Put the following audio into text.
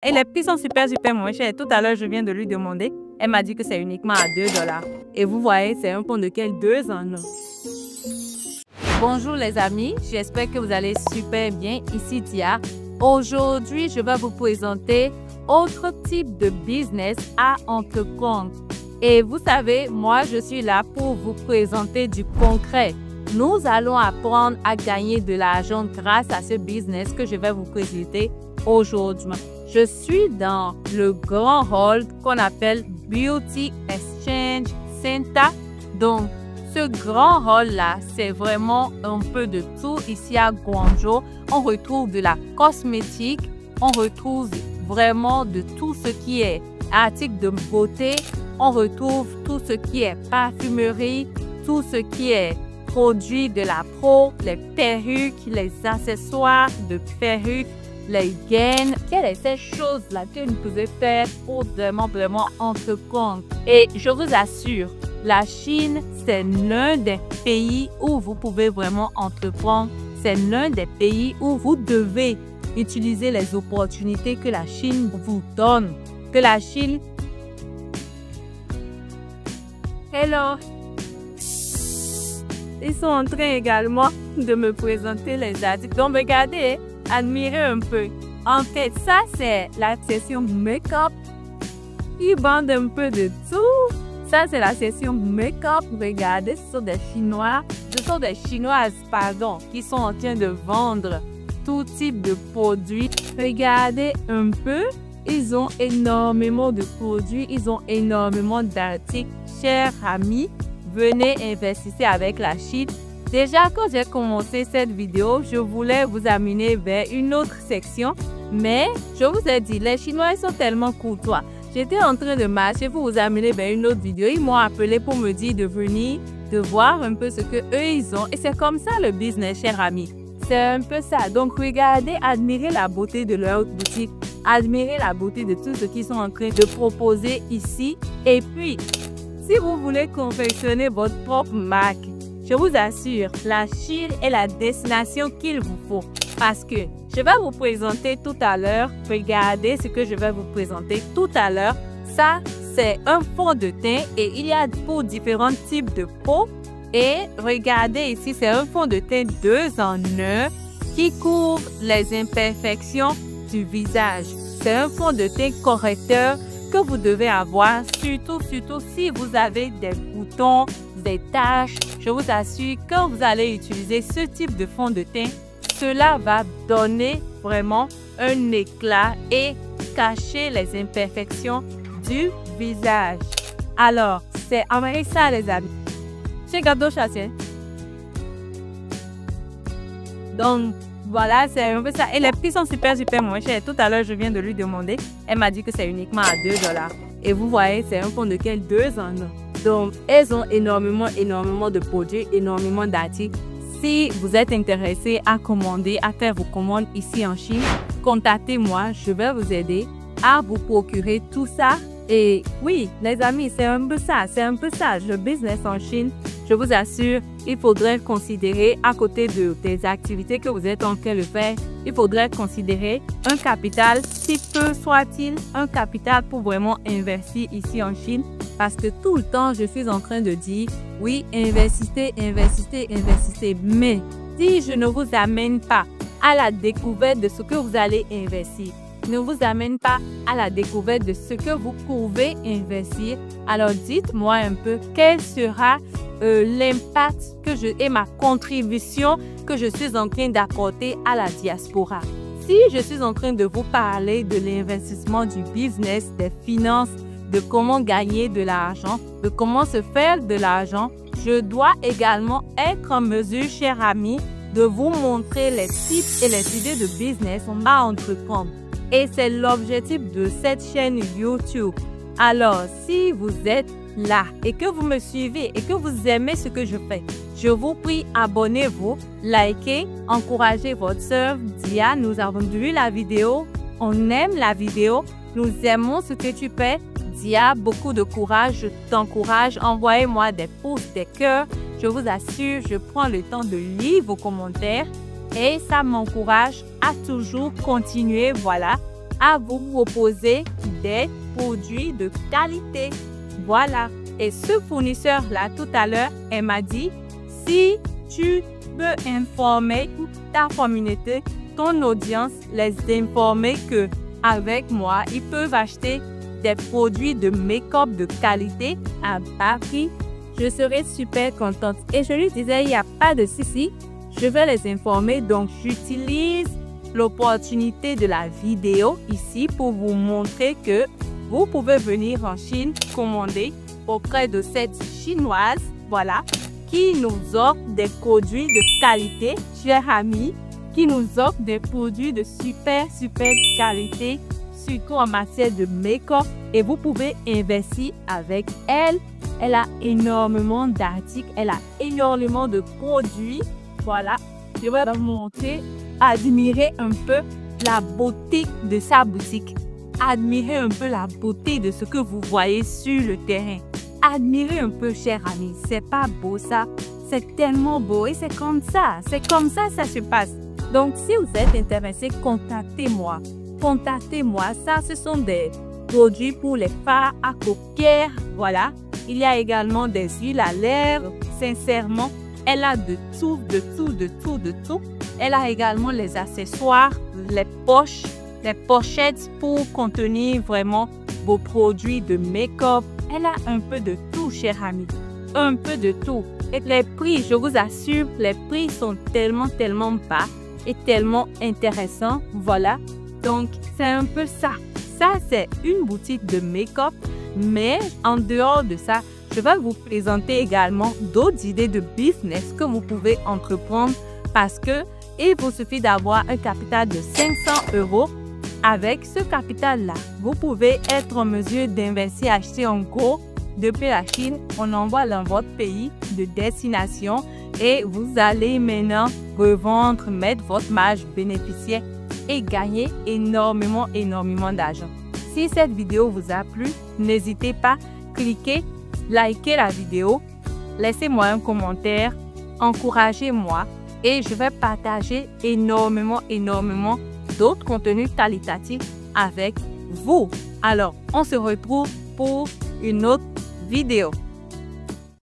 Et les prix sont super moins chers. Tout à l'heure, je viens de lui demander. Elle m'a dit que c'est uniquement à 2 $. Et vous voyez, c'est un pont de quel 2 en un. Bonjour les amis, j'espère que vous allez super bien. Ici Dia. Aujourd'hui, je vais vous présenter autre type de business à entreprendre. Et vous savez, moi, je suis là pour vous présenter du concret. Nous allons apprendre à gagner de l'argent grâce à ce business que je vais vous présenter aujourd'hui. Je suis dans le grand hall qu'on appelle Beauty Exchange Center. Donc, ce grand hall-là, c'est vraiment un peu de tout. Ici à Guangzhou, on retrouve de la cosmétique, on retrouve vraiment de tout ce qui est articles de beauté, on retrouve tout ce qui est parfumerie, tout ce qui est produits de la peau, les perruques, les accessoires de perruques, les gaines. Quelles sont ces choses-là que vous pouvez faire pour vraiment entreprendre? Et je vous assure, la Chine, c'est l'un des pays où vous pouvez vraiment entreprendre. C'est l'un des pays où vous devez utiliser les opportunités que la Chine vous donne. Que la Chine... Hello! Ils sont en train également de me présenter les articles. Donc, regardez, admirez un peu. En fait, ça, c'est la section make-up. Ils vendent un peu de tout. Ça, c'est la section make-up. Regardez, ce sont des Chinois. Ce sont des Chinoises, pardon, qui sont en train de vendre tout type de produits. Regardez un peu. Ils ont énormément de produits. Ils ont énormément d'articles. Chers amis, venez investir avec la Chine. Déjà, quand j'ai commencé cette vidéo, je voulais vous amener vers une autre section. Mais je vous ai dit, les Chinois ils sont tellement courtois. J'étais en train de marcher pour vous amener vers une autre vidéo. Ils m'ont appelé pour me dire de venir, de voir un peu ce que eux ils ont. Et c'est comme ça le business, chers amis. C'est un peu ça. Donc, regardez, admirez la beauté de leur boutique. Admirez la beauté de tout ce qu'ils sont en train de proposer ici. Et puis, si vous voulez confectionner votre propre marque, je vous assure, la Chine est la destination qu'il vous faut. Parce que je vais vous présenter tout à l'heure, regardez ce que je vais vous présenter tout à l'heure. Ça, c'est un fond de teint et il y a pour différents types de peau. Et regardez ici, c'est un fond de teint 2 en 1 qui couvre les imperfections du visage. C'est un fond de teint correcteur que vous devez avoir, surtout si vous avez des boutons, des taches. Je vous assure, quand vous allez utiliser ce type de fond de teint, cela va donner vraiment un éclat et cacher les imperfections du visage. Alors, c'est avec ça, les amis. C'est gâteau chassé. Donc, voilà, c'est un peu ça. Et les prix sont super moins chers. Tout à l'heure, je viens de lui demander. Elle m'a dit que c'est uniquement à 2 $. Et vous voyez, c'est un pont de quel 2 en un. Donc, elles ont énormément de produits, énormément d'articles. Si vous êtes intéressé à commander, à faire vos commandes ici en Chine, contactez-moi. Je vais vous aider à vous procurer tout ça. Et oui, les amis, c'est un peu ça. C'est un peu ça, le business en Chine. Je vous assure, il faudrait considérer, à côté des activités que vous êtes en train de faire, il faudrait considérer un capital, si peu soit-il, un capital pour vraiment investir ici en Chine. Parce que tout le temps, je suis en train de dire, oui, investissez. Mais si je ne vous amène pas à la découverte de ce que vous allez investir, ne vous amène pas à la découverte de ce que vous pouvez investir, alors dites-moi un peu quel sera l'impact et ma contribution que je suis en train d'accorder à la diaspora. Si je suis en train de vous parler de l'investissement, du business, des finances, de comment gagner de l'argent, de comment se faire de l'argent, je dois également être en mesure, chers amis, de vous montrer les tips et les idées de business à entreprendre. Et c'est l'objectif de cette chaîne YouTube. Alors, si vous êtes là et que vous me suivez et que vous aimez ce que je fais, je vous prie, abonnez-vous, likez, encouragez votre sœur Dia. Nous avons vu la vidéo, on aime la vidéo, nous aimons ce que tu fais. Dia, beaucoup de courage, je t'encourage, envoyez-moi des pouces, des cœurs. Je vous assure, je prends le temps de lire vos commentaires et ça m'encourage à toujours continuer, voilà. à vous proposer des produits de qualité. Voilà. Et ce fournisseur-là, tout à l'heure, elle m'a dit, si tu peux informer ta communauté, ton audience, les informer que avec moi, ils peuvent acheter des produits de make-up de qualité à bas prix, je serai super contente. Et je lui disais, il n'y a pas de souci, je vais les informer. Donc, j'utilise l'opportunité de la vidéo ici pour vous montrer que vous pouvez venir en Chine commander auprès de cette chinoise, voilà, qui nous offre des produits de qualité, chers amis, qui nous offre des produits de super qualité, surtout en matière de make-up. Et vous pouvez investir avec elle. Elle a énormément d'articles, elle a énormément de produits. Voilà, je vais vous montrer, admirer un peu la beauté de sa boutique. Admirez un peu la beauté de ce que vous voyez sur le terrain. Admirez un peu, chers amis. C'est pas beau ça? C'est tellement beau et c'est comme ça. C'est comme ça ça se passe. Donc, si vous êtes intéressé, contactez-moi. Contactez-moi. Ça, ce sont des produits pour les fards à paupières. Voilà. Il y a également des huiles à lèvres. Sincèrement, elle a de tout. Elle a également les accessoires, les poches, les pochettes pour contenir vraiment vos produits de make-up. Elle a un peu de tout, chers amis. Un peu de tout. Et les prix, je vous assure, les prix sont tellement bas et tellement intéressants. Voilà. Donc, c'est un peu ça. Ça, c'est une boutique de make-up. Mais en dehors de ça, je vais vous présenter également d'autres idées de business que vous pouvez entreprendre parce que il vous suffit d'avoir un capital de 500 €. Avec ce capital-là, vous pouvez être en mesure d'investir, acheter en gros depuis la Chine. On envoie dans votre pays de destination et vous allez maintenant revendre, mettre votre marge bénéficiaire et gagner énormément d'argent. Si cette vidéo vous a plu, n'hésitez pas, cliquez, likez la vidéo, laissez-moi un commentaire, encouragez-moi et je vais partager énormément d'autres contenus qualitatifs avec vous. Alors, on se retrouve pour une autre vidéo.